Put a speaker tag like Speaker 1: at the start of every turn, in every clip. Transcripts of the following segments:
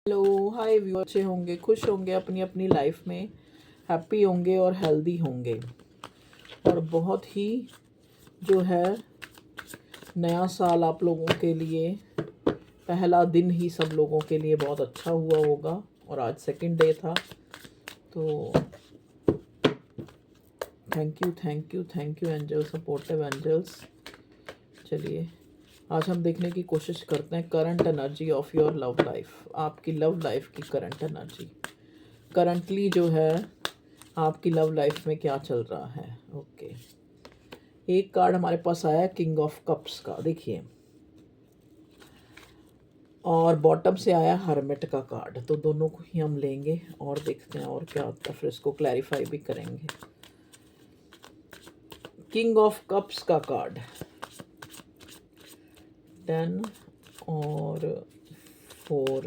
Speaker 1: Hello hi view, अच्छे होंगे, खुश होंगे, अपनी अपनी लाइफ में हैप्पी होंगे और हेल्दी होंगे। और बहुत ही जो है नया साल आप लोगों के लिए पहला दिन ही सब लोगों के लिए बहुत अच्छा हुआ होगा। और आज सेकंड डे था, तो thank you angel, supportive angels. चलिए आज हम देखने की कोशिश करते हैं current energy of your love life. आपकी लव लाइफ की करंट एनर्जी करंटली जो है आपकी लव लाइफ में क्या चल रहा है। ओके, एक कार्ड हमारे पास आया किंग ऑफ कप्स का, देखिए, और बॉटम से आया हर्मिट का कार्ड। तो दोनों को ही हम लेंगे और देखते हैं और क्या होता है, फिर इसको क्लैरिफाई भी करेंगे। किंग ऑफ कप्स का कार्ड 10 और 4,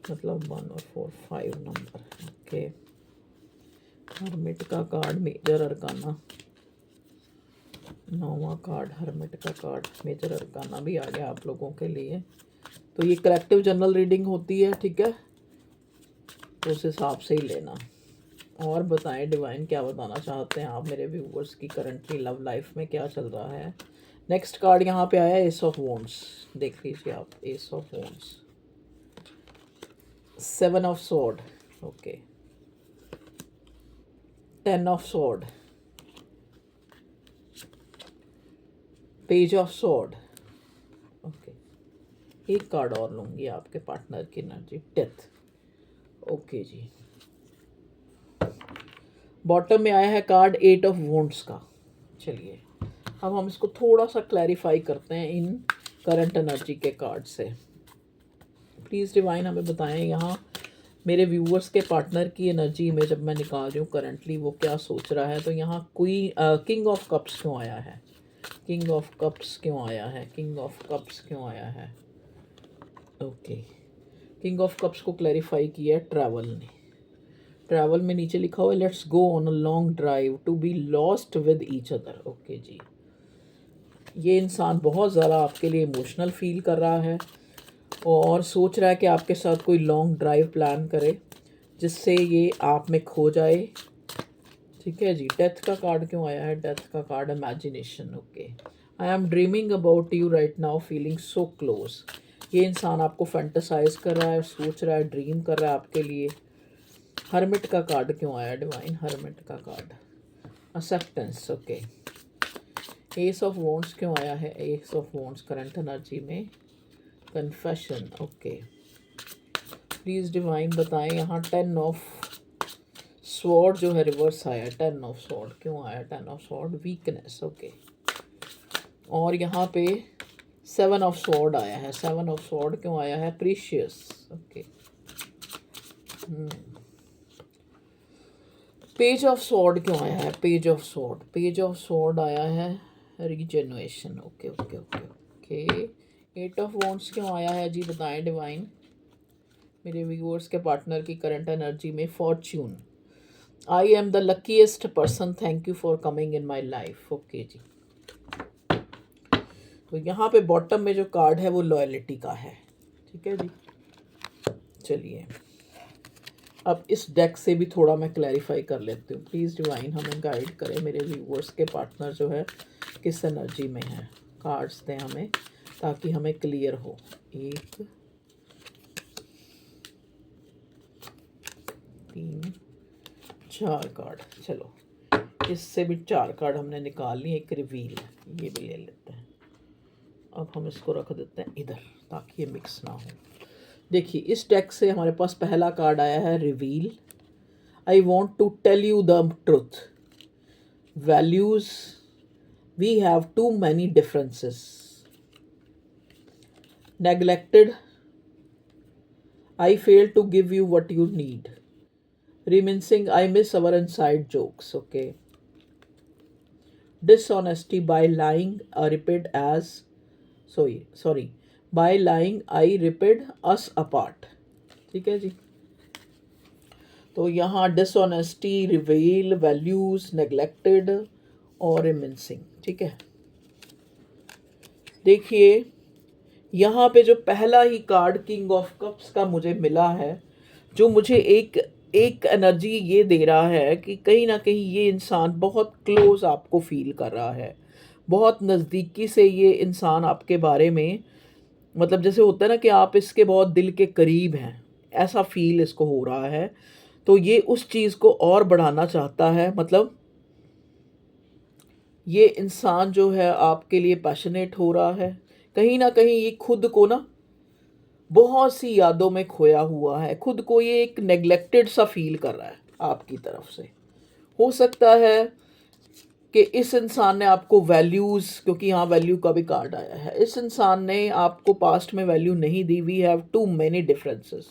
Speaker 1: मतलब 1 और 4, 5 नंबर। ओके, हर्मिट का कार्ड मेजर अरकाना, 9वां कार्ड हर्मिट का कार्ड मेजर अरकाना भी आ गया आप लोगों के लिए। तो ये कलेक्टिव जनरल रीडिंग होती है, ठीक है, तो उस हिसाब से ही लेना। और बताएं डिवाइन क्या बताना चाहते हैं आप मेरे व्यूअर्स की करंटली लव लाइफ में क्या चल रहा है। नेक्स्ट कार्ड यहाँ पे आया एस ऑफ वॉन्ड्स, देख लीजिए आप, S of wands, 7 of sword, okay, 10 of sword, page of sword. Okay, एक कार्ड और लूंगी आपके पार्टनर की एनर्जी, डेथ। ओके जी, बॉटम में आया है कार्ड 8 ऑफ वॉन्ड्स का। चलिए अब हम इसको थोड़ा सा क्लैरिफाई करते हैं इन करंट एनर्जी के कार्ड से। प्लीज़ डिवाइन हमें बताएं यहाँ मेरे व्यूअर्स के पार्टनर की एनर्जी में जब मैं निकाल रही हूँ करंटली वो क्या सोच रहा है। तो यहाँ कोई किंग ऑफ कप्स क्यों आया है, किंग ऑफ कप्स क्यों आया है, किंग ऑफ कप्स क्यों आया है। ओके, किंग ऑफ कप्स को क्लैरिफाई किया ट्रैवल ने। ट्रैवल में नीचे लिखा हुआ है let's go on a long drive to be lost with each other. Okay जी, ये इंसान बहुत ज़्यादा आपके लिए इमोशनल फील कर रहा है और सोच रहा है कि आपके साथ कोई लॉन्ग ड्राइव प्लान करे जिससे ये आप में खो जाए। ठीक है जी, डेथ का कार्ड क्यों आया है, डेथ का card imagination. Okay, I am dreaming about you right now feeling so close. ये इंसान आपको फैंटेसाइज कर रहा है, सोच रहा है, ड्रीम कर रहा है आपके लिए। हर्मिट का कार्ड क्यों आया डिवाइन, हर्मिट का card acceptance. Okay, S of wands क्यों आया है, S of wands current energy में कन्फेशन। ओके, प्लीज़ डिवाइन बताएं यहाँ 10 ऑफ स्वॉर्ड जो है रिवर्स आया, 10 ऑफ स्वॉर्ड क्यों आया, 10 ऑफ स्वॉर्ड वीकनेस। ओके, और यहाँ पे 7 ऑफ स्वॉर्ड आया है, 7 ऑफ स्वॉर्ड क्यों आया है, precious. Okay, page of sword क्यों आया है, page of sword, page of sword आया है rejuvenation. Okay okay okay okay, 8 of wands क्यों आया है जी, बताएं डिवाइन मेरे व्यूअर्स के पार्टनर की करंट एनर्जी में fortune. I am the luckiest person, thank you for coming in my life. Okay जी, तो यहाँ पे बॉटम में जो कार्ड है वो लॉयल्टी का है। ठीक है जी, चलिए अब इस डेक से भी थोड़ा मैं क्लैरिफाई कर लेती हूँ। प्लीज़ डिवाइन हमें गाइड करें, मेरे व्यूअर्स के पार्टनर जो है किस एनर्जी में है, कार्ड्स दें हमें ताकि हमें क्लियर हो। 1 3 4 कार्ड, चलो इससे भी 4 कार्ड हमने निकाल लिए। एक रिवील, ये भी ले लेते हैं। अब हम इसको रख देते हैं इधर ताकि ये मिक्स ना हो। देखिए इस डेक से हमारे पास पहला कार्ड आया है reveal. I want to tell you the truth, values we have too many differences, neglected I fail to give you what you need, reminiscing I miss our inside jokes. Okay, dishonesty by lying repeat as sorry by lying I repeat us apart. ठीक है जी, तो यहाँ dishonesty, reveal, values, neglected और रिमिनिसिंग। ठीक है, देखिए यहाँ पे जो पहला ही कार्ड किंग ऑफ कप्स का मुझे मिला है, जो मुझे एक एक एनर्जी ये दे रहा है कि कहीं ना कहीं ये इंसान बहुत क्लोज आपको फील कर रहा है, बहुत नज़दीकी से ये इंसान आपके बारे में, मतलब जैसे होता है ना कि आप इसके बहुत दिल के करीब हैं, ऐसा फील इसको हो रहा है। तो ये उस चीज़ को और बढ़ाना चाहता है, मतलब ये इंसान जो है आपके लिए पैशनेट हो रहा है। कहीं ना कहीं ये खुद को ना बहुत सी यादों में खोया हुआ है, खुद को ये एक नेग्लेक्टेड सा फील कर रहा है आपकी तरफ से। हो सकता है कि इस इंसान ने आपको वैल्यूज़, क्योंकि यहाँ वैल्यू का भी कार्ड आया है, इस इंसान ने आपको पास्ट में वैल्यू नहीं दी। We have too many differences,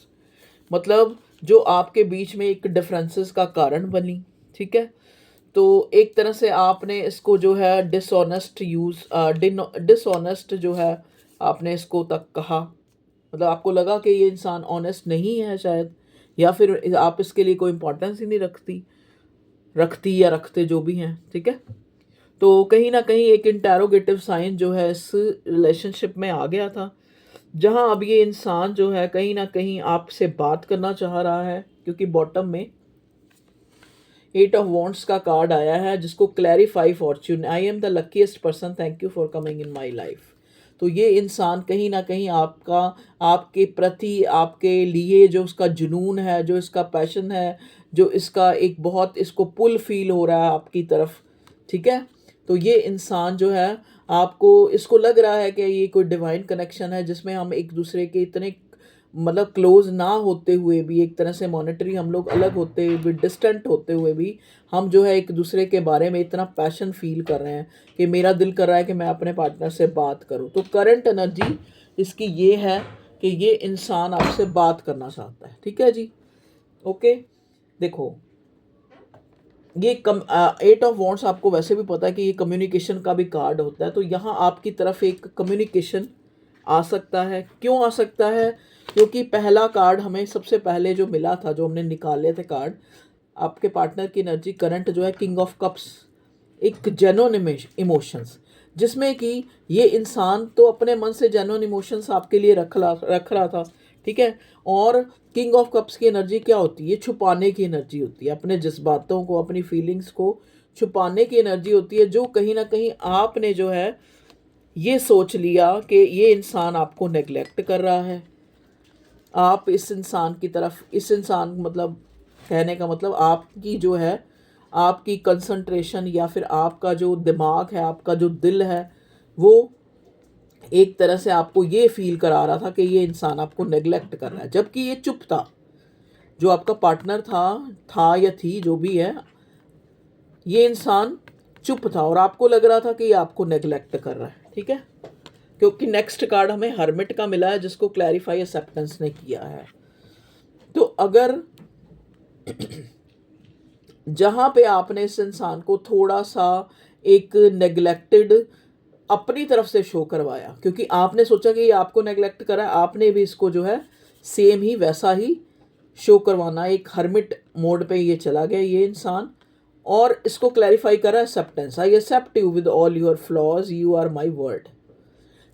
Speaker 1: मतलब जो आपके बीच में एक डिफरेंसेस का कारण बनी, ठीक है। तो एक तरह से आपने इसको जो है डिसऑनेस्ट जो है आपने इसको तक कहा, मतलब आपको लगा कि ये इंसान ऑनेस्ट नहीं है शायद, या फिर आप इसके लिए कोई इम्पोर्टेंस ही नहीं रखती या रखते, जो भी हैं, ठीक है। तो कहीं ना कहीं एक इंटेरोगेटिव साइन जो है इस रिलेशनशिप में आ गया था, जहां अब ये इंसान जो है कहीं ना कहीं आपसे बात करना चाह रहा है, क्योंकि बॉटम में 8 ऑफ वॉन्ड्स का कार्ड आया है, जिसको clarify Fortune, I am the luckiest person, thank you for coming in my life. तो ये इंसान कहीं ना कहीं आपका, आपके प्रति, आपके लिए जो उसका जुनून है, जो इसका पैशन है, जो इसका एक बहुत इसको पुल फील हो रहा है आपकी तरफ, ठीक है। तो ये इंसान जो है आपको, इसको लग रहा है कि ये कोई डिवाइन कनेक्शन है, जिसमें हम एक दूसरे के इतने मतलब क्लोज ना होते हुए भी, एक तरह से मॉनेटरी हम लोग अलग होते हुए भी, डिस्टेंट होते हुए भी, हम जो है एक दूसरे के बारे में इतना पैशन फील कर रहे हैं कि मेरा दिल कर रहा है कि मैं अपने पार्टनर से बात करूं। तो करंट एनर्जी इसकी ये है कि ये इंसान आपसे बात करना चाहता है, ठीक है जी। ओके, देखो ये 8 ऑफ वॉन्ड्स आपको वैसे भी पता है कि ये कम्युनिकेशन का भी कार्ड होता है। तो यहाँ आपकी तरफ एक कम्युनिकेशन आ सकता है। क्यों आ सकता है? क्योंकि पहला कार्ड हमें सबसे पहले जो मिला था, जो हमने निकाले थे कार्ड, आपके पार्टनर की एनर्जी करंट जो है किंग ऑफ कप्स, एक जेन्युइन इमोशंस, जिसमें कि ये इंसान तो अपने मन से जेन्युइन इमोशंस आपके लिए रख रहा था, ठीक है। और किंग ऑफ कप्स की एनर्जी क्या होती है? छुपाने की एनर्जी होती है, अपने जज्बातों को, अपनी फीलिंग्स को छुपाने की एनर्जी होती है, जो कहीं ना कहीं आपने जो है ये सोच लिया कि ये इंसान आपको नेग्लेक्ट कर रहा है। आप इस इंसान की तरफ, इस इंसान मतलब कहने का मतलब आपकी जो है, आपकी कंसंट्रेशन या फिर आपका जो दिमाग है, आपका जो दिल है, वो एक तरह से आपको ये फील करा रहा था कि ये इंसान आपको नेग्लेक्ट कर रहा है, जबकि ये चुप था। जो आपका पार्टनर था या थी, जो भी है, ये इंसान चुप था और आपको लग रहा था कि ये आपको नेग्लेक्ट कर रहा है, ठीक है। क्योंकि नेक्स्ट कार्ड हमें हर्मिट का मिला है, जिसको क्लैरिफाई एक्सेप्टेंस ने किया है। तो अगर जहां पे आपने इस इंसान को थोड़ा सा एक नेग्लेक्टेड अपनी तरफ से शो करवाया, क्योंकि आपने सोचा कि ये आपको नेग्लेक्ट करा है, आपने भी इसको जो है सेम ही वैसा ही शो करवाना, एक हर्मिट मोड पे ये चला गया ये इंसान, और इसको क्लैरिफाई करा acceptance, I accept you with all your flaws, you are my world.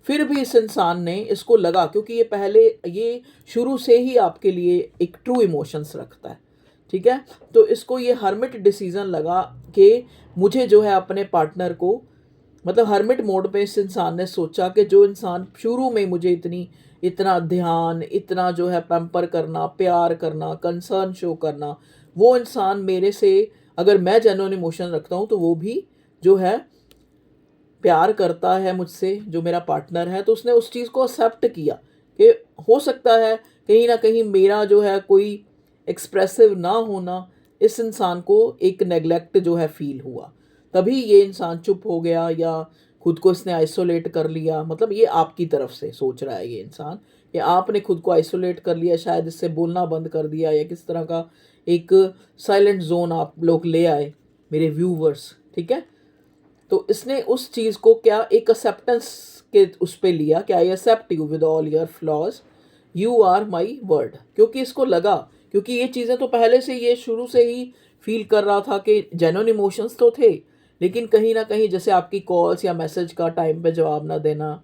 Speaker 1: फिर भी इस इंसान ने, इसको लगा, क्योंकि ये पहले, ये शुरू से ही आपके लिए एक ट्रू इमोशंस रखता है, ठीक है। तो इसको ये हर्मिट डिसीजन लगा कि मुझे जो है अपने पार्टनर को, मतलब हर्मिट मोड पे इस इंसान ने सोचा कि जो इंसान शुरू में मुझे इतना ध्यान, इतना जो है पैम्पर करना, प्यार करना, कंसर्न शो करना, वो इंसान मेरे से, अगर मैं जेन्युइन इमोशन रखता हूँ, तो वो भी जो है प्यार करता है मुझसे, जो मेरा पार्टनर है। तो उसने उस चीज़ को एक्सेप्ट किया कि हो सकता है कहीं ना कहीं मेरा जो है कोई एक्सप्रेसिव ना होना इस इंसान को एक नेग्लेक्ट जो है फील हुआ, तभी ये इंसान चुप हो गया या खुद को इसने आइसोलेट कर लिया। मतलब ये आपकी तरफ से सोच रहा है ये इंसान, या आपने खुद को आइसोलेट कर लिया, शायद इससे बोलना बंद कर दिया, या किस तरह का एक साइलेंट जोन आप लोग ले आए मेरे व्यूवर्स, ठीक है। तो इसने उस चीज़ को क्या एक एक्सेप्टेंस के उस पे लिया कि I accept you with all your flaws, you are my world. क्योंकि इसको लगा, क्योंकि ये चीज़ें तो पहले से, ये शुरू से ही फील कर रहा था कि जेन्युइन इमोशंस तो थे, लेकिन कहीं ना कहीं जैसे आपकी कॉल्स या मैसेज का टाइम पे जवाब ना देना,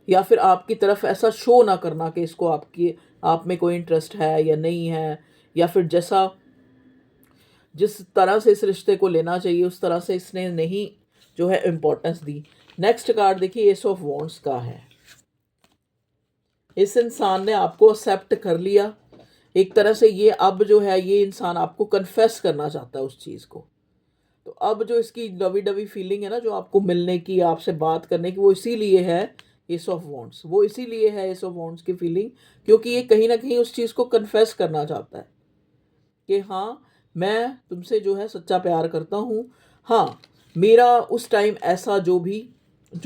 Speaker 1: या फिर आपकी तरफ ऐसा शो ना करना कि इसको आपकी आप में कोई इंटरेस्ट है या नहीं है, या फिर जैसा जिस तरह से इस रिश्ते को लेना चाहिए उस तरह से इसने नहीं जो है इम्पोर्टेंस दी। नेक्स्ट कार्ड देखिए, एस ऑफ वॉन्ड्स का है। इस इंसान ने आपको एक्सेप्ट कर लिया एक तरह से, ये अब जो है ये इंसान आपको कन्फेस करना चाहता है उस चीज़ को। तो अब जो इसकी डबी डबी फीलिंग है ना, जो आपको मिलने की, आपसे बात करने की, वो इसीलिए है एस ऑफ वॉन्ड्स। वो इसीलिए है एस ऑफ वॉन्ड्स की फीलिंग, क्योंकि ये कहीं ना कहीं उस चीज़ को कन्फेस करना चाहता है कि हाँ, मैं तुमसे जो है सच्चा प्यार करता हूँ। हाँ, मेरा उस टाइम ऐसा जो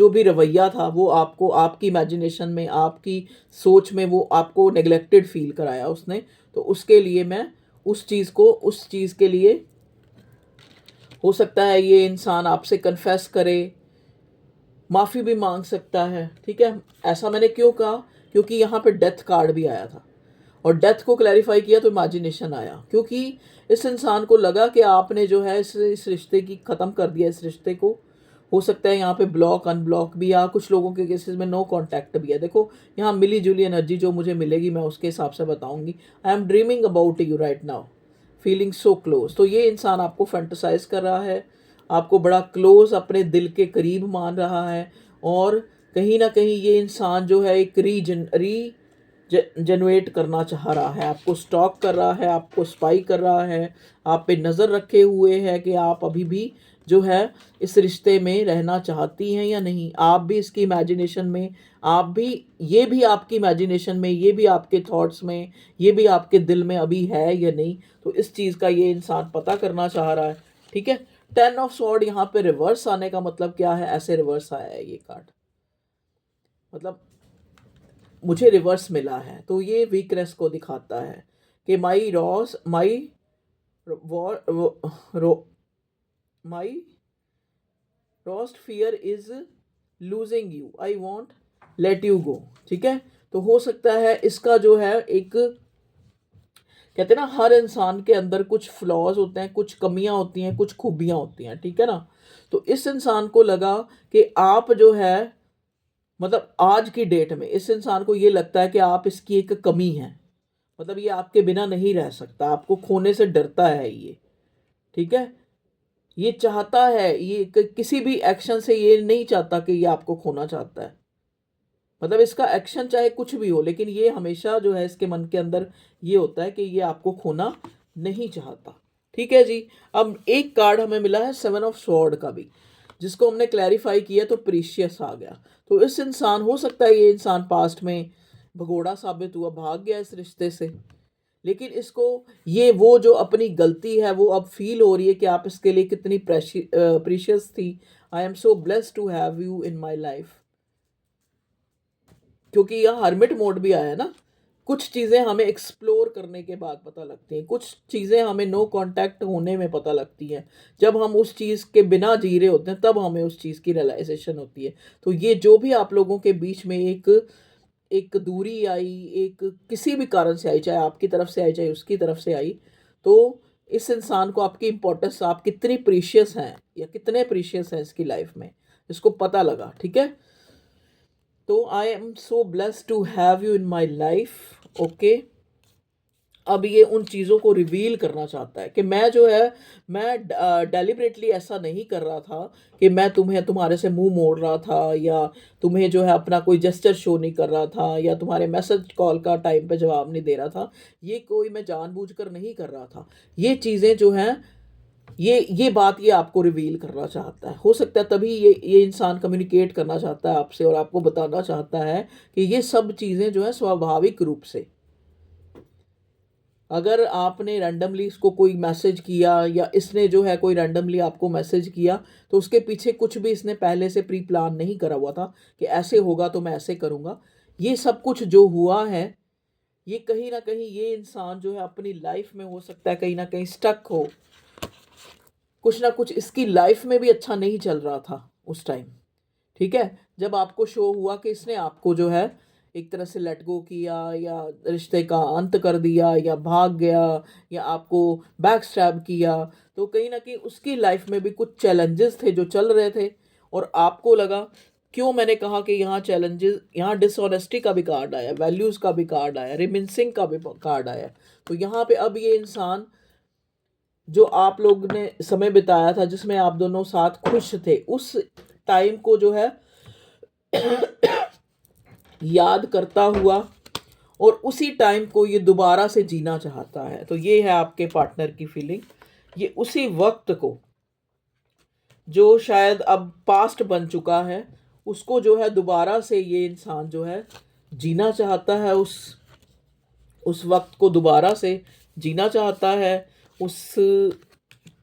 Speaker 1: भी रवैया था वो आपको आपकी इमेजिनेशन में, आपकी सोच में वो आपको नेग्लेक्टेड फील कराया उसने। तो उसके लिए मैं उस चीज़ के लिए हो सकता है ये इंसान आपसे कन्फेस करे, माफ़ी भी मांग सकता है। ठीक है, ऐसा मैंने क्यों कहा, क्योंकि यहाँ पे डेथ कार्ड भी आया था और डेथ को क्लैरिफाई किया तो इमेजिनेशन आया, क्योंकि इस इंसान को लगा कि आपने जो है इस रिश्ते की ख़त्म कर दिया इस रिश्ते को। हो सकता है यहाँ पे ब्लॉक अनब्लॉक भी, या कुछ लोगों के केसेस में नो कांटेक्ट भी है। देखो यहाँ मिली जुली एनर्जी जो मुझे मिलेगी मैं उसके हिसाब से बताऊंगी। I am dreaming about you right now, feeling so close. तो ये इंसान आपको फैंटसाइज कर रहा है, आपको बड़ा क्लोज अपने दिल के करीब मान रहा है, और कहीं ना कहीं ये इंसान जो है एक जनरेट करना चाह रहा है, आपको स्टॉक कर रहा है, आपको स्पाई कर रहा है, आप पे नज़र रखे हुए है कि आप अभी भी जो है इस रिश्ते में रहना चाहती हैं या नहीं। आप भी इसकी इमेजिनेशन में, आप भी, ये भी आपकी इमेजिनेशन में, ये भी आपके थॉट्स में, ये भी आपके दिल में अभी है या नहीं। तो इस चीज़ का ये इंसान पता करना चाह रहा है। ठीक है, 10 ऑफ सॉर्ड यहाँ पे रिवर्स आने का मतलब क्या है, ऐसे रिवर्स आया है ये कार्ड, मतलब मुझे रिवर्स मिला है, तो ये वीकनेस को दिखाता है कि my worst fear is losing you, I won't let you go. ठीक है, तो हो सकता है इसका जो है एक, कहते हैं ना हर इंसान के अंदर कुछ फ्लॉज होते हैं, कुछ कमियां होती हैं, कुछ खूबियां होती हैं। ठीक है ना, तो इस इंसान को लगा कि आप जो है, मतलब आज की डेट में इस इंसान को ये लगता है कि आप इसकी एक कमी है, मतलब ये आपके बिना नहीं रह सकता, आपको खोने से डरता है ये। ठीक है, ये चाहता है, ये किसी भी एक्शन से ये नहीं चाहता कि ये आपको खोना चाहता है, मतलब इसका एक्शन चाहे कुछ भी हो, लेकिन ये हमेशा जो है इसके मन के अंदर ये होता है कि ये आपको खोना नहीं चाहता। ठीक है जी, अब एक कार्ड हमें मिला है 7 ऑफ सॉर्ड का भी, जिसको हमने क्लैरिफाई किया तो प्रीशियस आ गया। तो इस इंसान, हो सकता है ये इंसान पास्ट में भगोड़ा साबित हुआ, भाग गया इस रिश्ते से, लेकिन इसको ये वो जो अपनी गलती है वो अब फील हो रही है कि आप इसके लिए कितनी प्रीशियस थी। I am so blessed to have you in my life, क्योंकि यहाँ हर्मिट मोड भी आया है ना। कुछ चीज़ें हमें एक्सप्लोर करने के बाद पता लगती हैं, कुछ चीज़ें हमें नो कांटेक्ट होने में पता लगती हैं, जब हम उस चीज़ के बिना जी रहे होते हैं तब हमें उस चीज़ की रियलाइजेशन होती है। तो ये जो भी आप लोगों के बीच में एक एक दूरी आई, एक किसी भी कारण से आई, चाहे आपकी तरफ से आई चाहे उसकी तरफ से आई, तो इस इंसान को आपकी इम्पोर्टेंस, आप कितनी प्रीशियस हैं या कितने प्रीशियस हैं इसकी लाइफ में, इसको पता लगा। ठीक है, तो I am so blessed to have you in my life. Okay, अब ये उन चीज़ों को रिवील करना चाहता है कि मैं जो है, मैं डेलिबरेटली ऐसा नहीं कर रहा था कि मैं तुम्हारे से मुंह मोड़ रहा था, या तुम्हें जो है अपना कोई जेस्चर शो नहीं कर रहा था, या तुम्हारे मैसेज कॉल का टाइम पे जवाब नहीं दे रहा था। ये कोई मैं जानबूझकर नहीं कर रहा था। ये चीज़ें जो हैं, ये बात ये आपको रिवील करना चाहता है। हो सकता है तभी ये इंसान कम्युनिकेट करना चाहता है आपसे और आपको बताना चाहता है कि ये सब चीज़ें जो है स्वाभाविक रूप से, अगर आपने रैंडमली इसको कोई मैसेज किया या इसने जो है कोई रैंडमली आपको मैसेज किया, तो उसके पीछे कुछ भी इसने पहले से प्री प्लान नहीं करा हुआ था कि ऐसे होगा तो मैं ऐसे करूँगा। ये सब कुछ जो हुआ है, ये कहीं ना कहीं ये इंसान जो है अपनी लाइफ में हो सकता है कहीं ना कहीं स्टक हो, कुछ ना कुछ इसकी लाइफ में भी अच्छा नहीं चल रहा था उस टाइम। ठीक है, जब आपको शो हुआ कि इसने आपको जो है एक तरह से लेट गो किया, या रिश्ते का अंत कर दिया, या भाग गया, या आपको बैक स्टैब किया, तो कहीं ना कहीं उसकी लाइफ में भी कुछ चैलेंजेस थे जो चल रहे थे, और आपको लगा क्यों मैंने कहा कि यहाँ चैलेंजेस, यहाँ डिसऑनेस्टी का भी कार्ड आया, वैल्यूज़ का भी कार्ड आया, रिमिंसिंग का भी कार्ड आया। तो यहाँ पे अब ये इंसान जो आप लोग ने समय बिताया था, जिसमें आप दोनों साथ खुश थे, उस टाइम को जो है याद करता हुआ और उसी टाइम को ये दोबारा से जीना चाहता है। तो ये है आपके पार्टनर की फीलिंग। ये उसी वक्त को जो शायद अब पास्ट बन चुका है, उसको जो है दोबारा से ये इंसान जो है जीना चाहता है। उस वक्त को दोबारा से जीना चाहता है, उस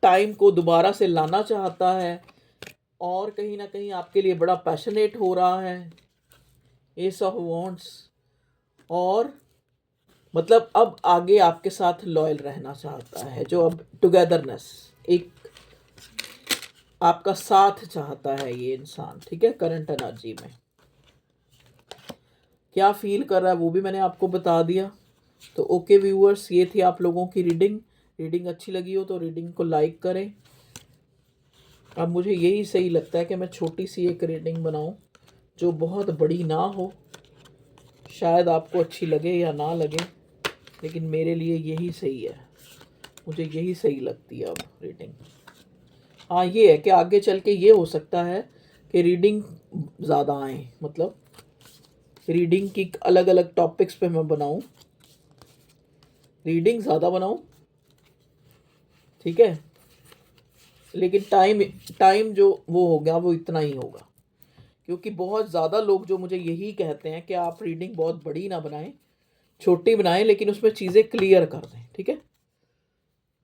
Speaker 1: टाइम को दोबारा से लाना चाहता है, और कहीं ना कहीं आपके लिए बड़ा पैशनेट हो रहा है, एस ऑफ वॉन्ट्स। और मतलब अब आगे आपके साथ लॉयल रहना चाहता है, जो अब टुगेदरनेस, एक आपका साथ चाहता है ये इंसान, ठीक है। करंट एनर्जी में क्या फील कर रहा है वो भी मैंने आपको बता दिया। तो ओके व्यूअर्स, ये थी आप लोगों की रीडिंग अच्छी लगी हो तो रीडिंग को लाइक करें। अब मुझे यही सही लगता है कि मैं छोटी सी एक रीडिंग बनाऊं जो बहुत बड़ी ना हो। शायद आपको अच्छी लगे या ना लगे, लेकिन मेरे लिए यही सही है, मुझे यही सही लगती है अब रीडिंग। हाँ, ये है कि आगे चल के ये हो सकता है कि रीडिंग ज़्यादा आए, मतलब रीडिंग की अलग अलग टॉपिक्स पे मैं बनाऊं, रीडिंग ज़्यादा बनाऊं, ठीक है। लेकिन टाइम जो वो हो गया वो इतना ही होगा, क्योंकि बहुत ज़्यादा लोग जो मुझे यही कहते हैं कि आप रीडिंग बहुत बड़ी ना बनाएं, छोटी बनाएं, लेकिन उसमें चीज़ें क्लियर कर दें, ठीक है।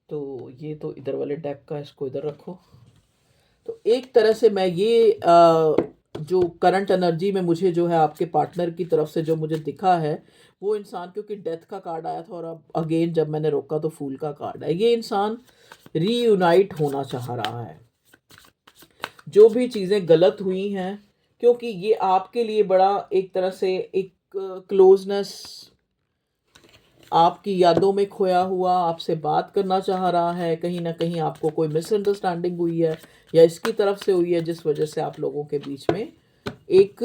Speaker 1: तो ये तो इधर वाले डेक का, इसको इधर रखो। तो एक तरह से मैं ये जो करंट एनर्जी में मुझे जो है आपके पार्टनर की तरफ से जो मुझे दिखा है, वो इंसान, क्योंकि डेथ का कार्ड आया था और अब अगेन जब मैंने रोका तो फूल का कार्ड है, ये इंसान रीयूनाइट होना चाह रहा है। जो भी चीज़ें गलत हुई हैं, क्योंकि ये आपके लिए बड़ा एक तरह से एक क्लोजनेस, आपकी यादों में खोया हुआ आपसे बात करना चाह रहा है। कहीं ना कहीं आपको कोई मिसअंडरस्टैंडिंग हुई है या इसकी तरफ से हुई है, जिस वजह से आप लोगों के बीच में एक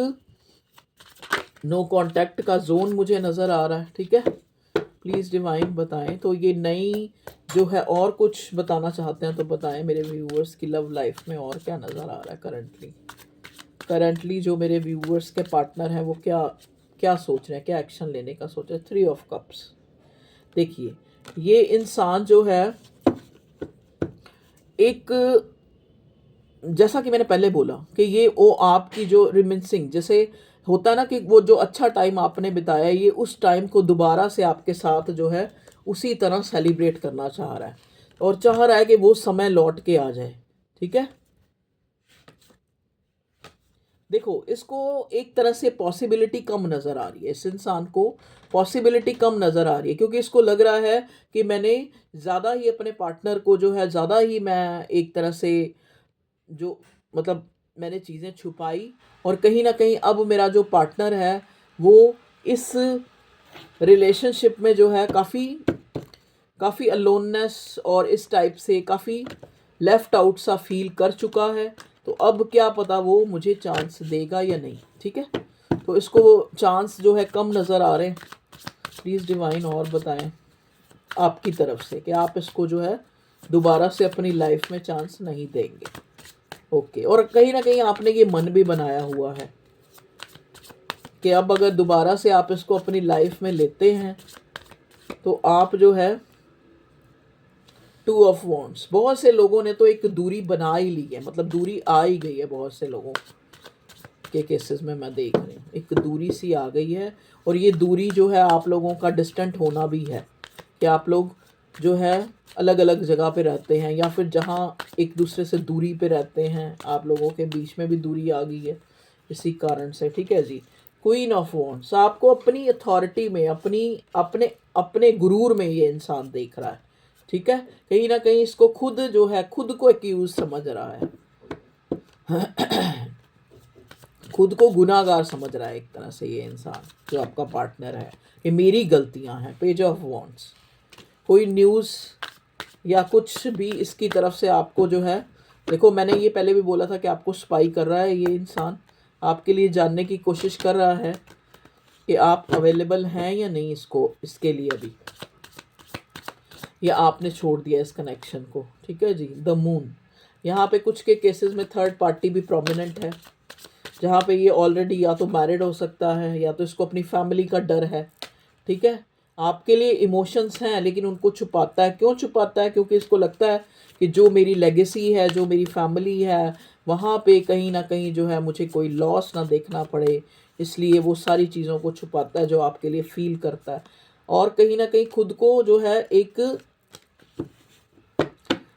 Speaker 1: नो कांटेक्ट का जोन मुझे नज़र आ रहा है, ठीक है। प्लीज़ डिवाइन बताएं। तो ये नई जो है, और कुछ बताना चाहते हैं तो बताएं मेरे व्यूअर्स की लव लाइफ में और क्या नज़र आ रहा है करंटली जो मेरे व्यूअर्स के पार्टनर हैं वो क्या क्या सोच रहे हैं, क्या एक्शन लेने का सोच रहे हैं। 3 ऑफ कप्स। देखिए, ये इंसान जो है एक, जैसा कि मैंने पहले बोला कि ये वो आपकी जो रिमिंसिंग, जैसे होता है ना कि वो जो अच्छा टाइम आपने बिताया, ये उस टाइम को दोबारा से आपके साथ जो है उसी तरह सेलिब्रेट करना चाह रहा है, और चाह रहा है कि वो समय लौट के आ जाए, ठीक है। देखो, इसको एक तरह से पॉसिबिलिटी कम नज़र आ रही है, इस इंसान को पॉसिबिलिटी कम नज़र आ रही है, क्योंकि इसको लग रहा है कि मैंने ज़्यादा ही अपने पार्टनर को जो है, ज़्यादा ही मैं एक तरह से जो, मतलब मैंने चीज़ें छुपाई, और कहीं ना कहीं अब मेरा जो पार्टनर है वो इस रिलेशनशिप में जो है काफ़ी अलोननेस और इस टाइप से काफ़ी लेफ्ट आउट सा फील कर चुका है। तो अब क्या पता वो मुझे चांस देगा या नहीं, ठीक है। तो इसको चांस जो है कम नज़र आ रहे हैं। प्लीज़ डिवाइन और बताएं आपकी तरफ से कि आप इसको जो है दोबारा से अपनी लाइफ में चांस नहीं देंगे। ओके, और कहीं ना कहीं आपने ये मन भी बनाया हुआ है कि अब अगर दोबारा से आप इसको अपनी लाइफ में लेते हैं तो आप जो है 2 ऑफ वॉन्ड्स, बहुत से लोगों ने तो एक दूरी बना ही ली है, मतलब दूरी आ ही गई है, बहुत से लोगों के केसेस में मैं देख रही हूँ एक दूरी सी आ गई है। और ये दूरी जो है आप लोगों का डिस्टेंट होना भी है, कि आप लोग जो है अलग अलग जगह पे रहते हैं, या फिर जहाँ एक दूसरे से दूरी पे रहते हैं, आप लोगों के बीच में भी दूरी आ गई है इसी कारण से, ठीक है जी। क्वीन ऑफ वॉन्ड्स, आपको अपनी अथॉरिटी में, अपने अपने गुरूर में ये इंसान देख रहा है, ठीक है। कहीं ना कहीं इसको खुद जो है, खुद को एक्यूज समझ रहा है, खुद को गुनाहगार समझ रहा है एक तरह से ये इंसान जो आपका पार्टनर है, ये मेरी गलतियां हैं। पेज ऑफ वॉन्ड्स, कोई न्यूज़ या कुछ भी इसकी तरफ से आपको जो है, देखो मैंने ये पहले भी बोला था कि आपको स्पाई कर रहा है ये इंसान, आपके लिए जानने की कोशिश कर रहा है कि आप अवेलेबल हैं या नहीं इसके लिए अभी, या आपने छोड़ दिया इस कनेक्शन को। ठीक है जी। द मून, यहाँ पे कुछ के केसेस में थर्ड पार्टी भी प्रोमिनेंट है, जहाँ पे ये ऑलरेडी या तो मैरिड हो सकता है या तो इसको अपनी फैमिली का डर है। ठीक है। आपके लिए इमोशंस हैं लेकिन उनको छुपाता है। क्यों छुपाता है? क्योंकि इसको लगता है कि जो मेरी लेगेसी है, जो मेरी फैमिली है, वहाँ पे कहीं ना कहीं जो है मुझे कोई लॉस ना देखना पड़े, इसलिए वो सारी चीज़ों को छुपाता है जो आपके लिए फील करता है। और कहीं ना कहीं खुद को जो है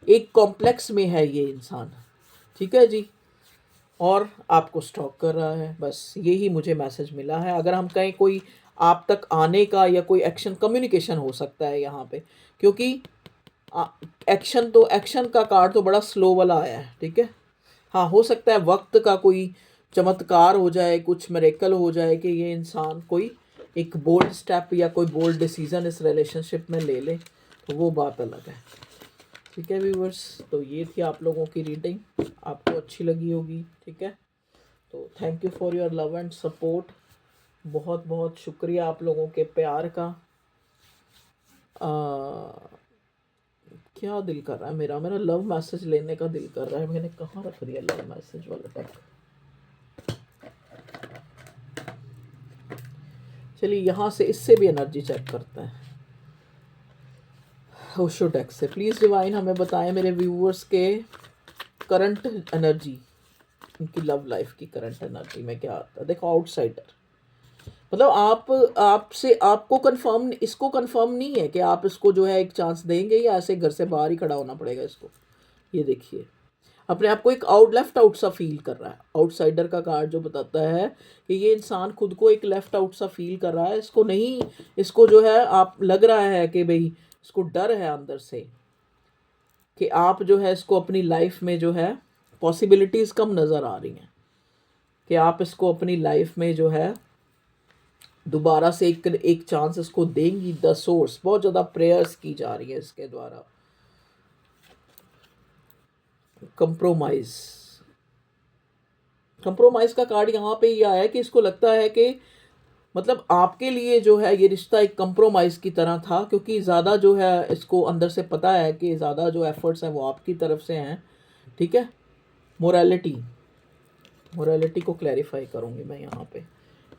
Speaker 1: एक कॉम्प्लेक्स में है ये इंसान। ठीक है जी। और आपको स्टॉक कर रहा है, बस यही मुझे मैसेज मिला है। अगर हम कहें कोई आप तक आने का या कोई एक्शन कम्युनिकेशन हो सकता है यहाँ पे, क्योंकि एक्शन का कार्ड तो बड़ा स्लो वाला आया है। ठीक है। हाँ, हो सकता है वक्त का कोई चमत्कार हो जाए, कुछ मिरेकल हो जाए कि ये इंसान कोई एक बोल्ड स्टेप या कोई बोल्ड डिसीजन इस रिलेशनशिप में ले ले, तो वो बात अलग है। ठीक है व्यूवर्स, तो ये थी आप लोगों की रीडिंग, आपको अच्छी लगी होगी। ठीक है। तो thank you for your love and support. बहुत बहुत शुक्रिया आप लोगों के प्यार का। क्या दिल कर रहा है मेरा लव मैसेज लेने का दिल कर रहा है। मैंने कहाँ रख दिया लव मैसेज वाला टैग। चलिए यहाँ से इससे भी एनर्जी चेक करते हैं। ओशो डेक से प्लीज़ डिवाइन हमें बताएं मेरे व्यूअर्स के करंट एनर्जी, उनकी लव लाइफ की करंट एनर्जी में क्या आता है। देखो आउटसाइडर, मतलब आपसे आपको कंफर्म, इसको कंफर्म नहीं है कि आप इसको जो है एक चांस देंगे या ऐसे घर से बाहर ही खड़ा होना पड़ेगा इसको। ये देखिए अपने आप को एक लेफ्ट आउट सा फील कर रहा है। आउटसाइडर का कार्ड जो बताता है कि ये इंसान खुद को एक लेफ्ट आउट सा फील कर रहा है। इसको नहीं, इसको जो है आप लग रहा है कि भाई इसको डर है अंदर से कि आप जो है इसको अपनी लाइफ में जो है पॉसिबिलिटीज़ कम नज़र आ रही हैं कि आप इसको अपनी लाइफ में जो है दोबारा से एक चांस इसको देंगी। द सोर्स, बहुत ज़्यादा प्रेयर्स की जा रही है इसके द्वारा। कंप्रोमाइज़ का कार्ड यहाँ पे ये आया है कि इसको लगता है कि मतलब आपके लिए जो है ये रिश्ता एक कंप्रोमाइज़ की तरह था, क्योंकि ज़्यादा जो है इसको अंदर से पता है कि ज़्यादा जो एफर्ट्स हैं वो आपकी तरफ से हैं। ठीक है। मोरालिटी को क्लैरिफाई करूँगी मैं यहाँ पे।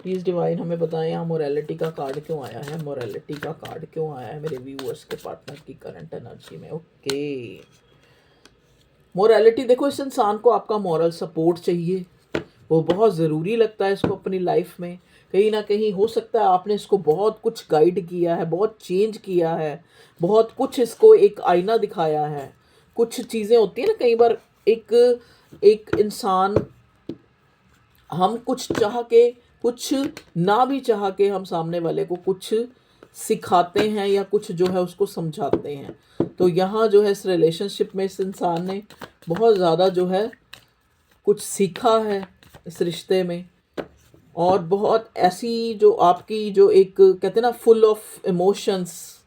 Speaker 1: प्लीज़ डिवाइन हमें बताएं यहाँ मोरालिटी का कार्ड क्यों आया है, मोरालिटी का कार्ड क्यों आया है मेरे व्यूअर्स के पार्टनर की करंट एनर्जी में। ओके, मोरालिटी, देखो इस इंसान को आपका मॉरल सपोर्ट चाहिए, वो बहुत ज़रूरी लगता है इसको अपनी लाइफ में। कहीं ना कहीं हो सकता है आपने इसको बहुत कुछ गाइड किया है, बहुत चेंज किया है, बहुत कुछ इसको एक आईना दिखाया है। कुछ चीज़ें होती हैं ना कई बार, एक इंसान, हम कुछ चाह के, कुछ ना भी चाह के हम सामने वाले को कुछ सिखाते हैं या कुछ जो है उसको समझाते हैं। तो यहाँ जो है इस रिलेशनशिप में इस इंसान ने बहुत ज़्यादा जो है कुछ सीखा है इस रिश्ते में, और बहुत ऐसी जो आपकी जो एक कहते हैं ना फुल ऑफ इमोशंस,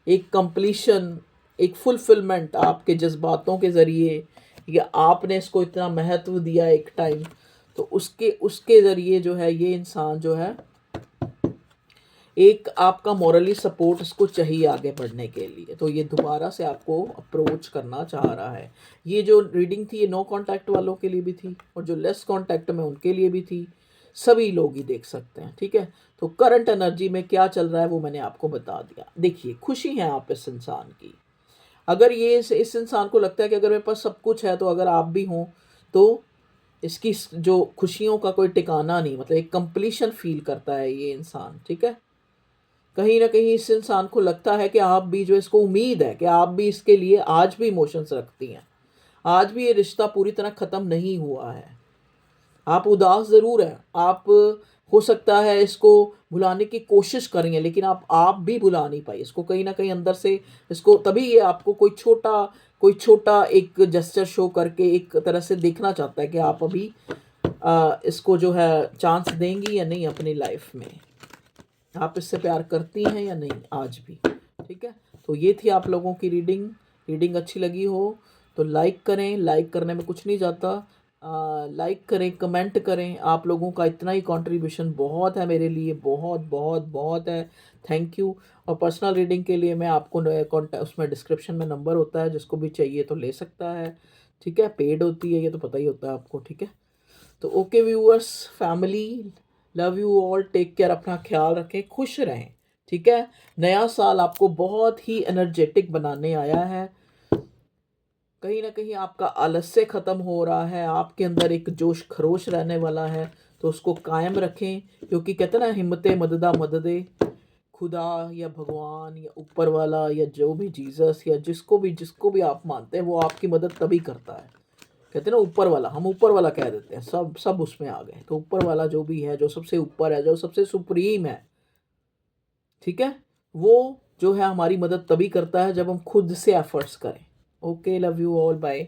Speaker 1: एक कंप्लीशन, एक फुलफिलमेंट आपके जज्बातों के ज़रिए, या आपने इसको इतना महत्व दिया एक टाइम, तो उसके ज़रिए जो है ये इंसान जो है एक आपका मॉरली सपोर्ट इसको चाहिए आगे बढ़ने के लिए। तो ये दोबारा से आपको अप्रोच करना चाह रहा है। ये जो रीडिंग थी ये नो कांटेक्ट वालों के लिए भी थी और जो लेस कांटेक्ट में उनके लिए भी थी, सभी लोग ही देख सकते हैं। ठीक है। तो करंट एनर्जी में क्या चल रहा है वो मैंने आपको बता दिया। देखिए खुशी है आप इस इंसान की, अगर ये इस इंसान को लगता है कि अगर मेरे पास सब कुछ है, तो अगर आप भी हों तो इसकी जो खुशियों का कोई ठिकाना नहीं, मतलब एक कंप्लीशन फील करता है ये इंसान। ठीक है। कहीं ना कहीं इस इंसान को लगता है कि आप भी जो, इसको उम्मीद है कि आप भी इसके लिए आज भी इमोशंस रखती हैं, आज भी ये रिश्ता पूरी तरह ख़त्म नहीं हुआ है। आप उदास ज़रूर हैं, आप हो सकता है इसको भुलाने की कोशिश करेंगे, लेकिन आप भी भुला नहीं पाई इसको। कहीं ना कहीं अंदर से इसको, तभी ये आपको कोई छोटा एक जेस्चर शो करके एक तरह से देखना चाहता है कि आप अभी इसको जो है चांस देंगी या नहीं अपनी लाइफ में, आप इससे प्यार करती हैं या नहीं आज भी। ठीक है। तो ये थी आप लोगों की रीडिंग अच्छी लगी हो तो लाइक करें, लाइक करने में कुछ नहीं जाता, लाइक करें, कमेंट करें। आप लोगों का इतना ही कंट्रीब्यूशन बहुत है मेरे लिए, बहुत बहुत बहुत है। Thank you. और पर्सनल रीडिंग के लिए मैं आपको कॉन्टैक्ट, उसमें डिस्क्रिप्शन में नंबर होता है, जिसको भी चाहिए तो ले सकता है। ठीक है, पेड होती है, ये तो पता ही होता है आपको। ठीक है, तो okay viewers, family, love you all, take care, अपना ख्याल रखें, खुश रहें। ठीक है, नया साल आपको बहुत ही एनर्जेटिक बनाने आया है। कहीं ना कहीं आपका आलस्य खत्म हो रहा है, आपके अंदर एक जोश खरोश रहने वाला है, तो उसको कायम रखें। क्योंकि कहते हैं ना, हिम्मते मददा मददे, खुदा या भगवान या ऊपर वाला या जो भी जीसस या जिसको भी आप मानते हैं, वो आपकी मदद तभी करता है। कहते हैं ना ऊपर वाला, हम ऊपर वाला कह देते हैं, सब सब उसमें आ गए। तो ऊपर वाला जो भी है, जो सबसे ऊपर है, जो सबसे सुप्रीम है, ठीक है, वो जो है हमारी मदद तभी करता है जब हम खुद से एफर्ट्स करें। Okay, love you all, bye.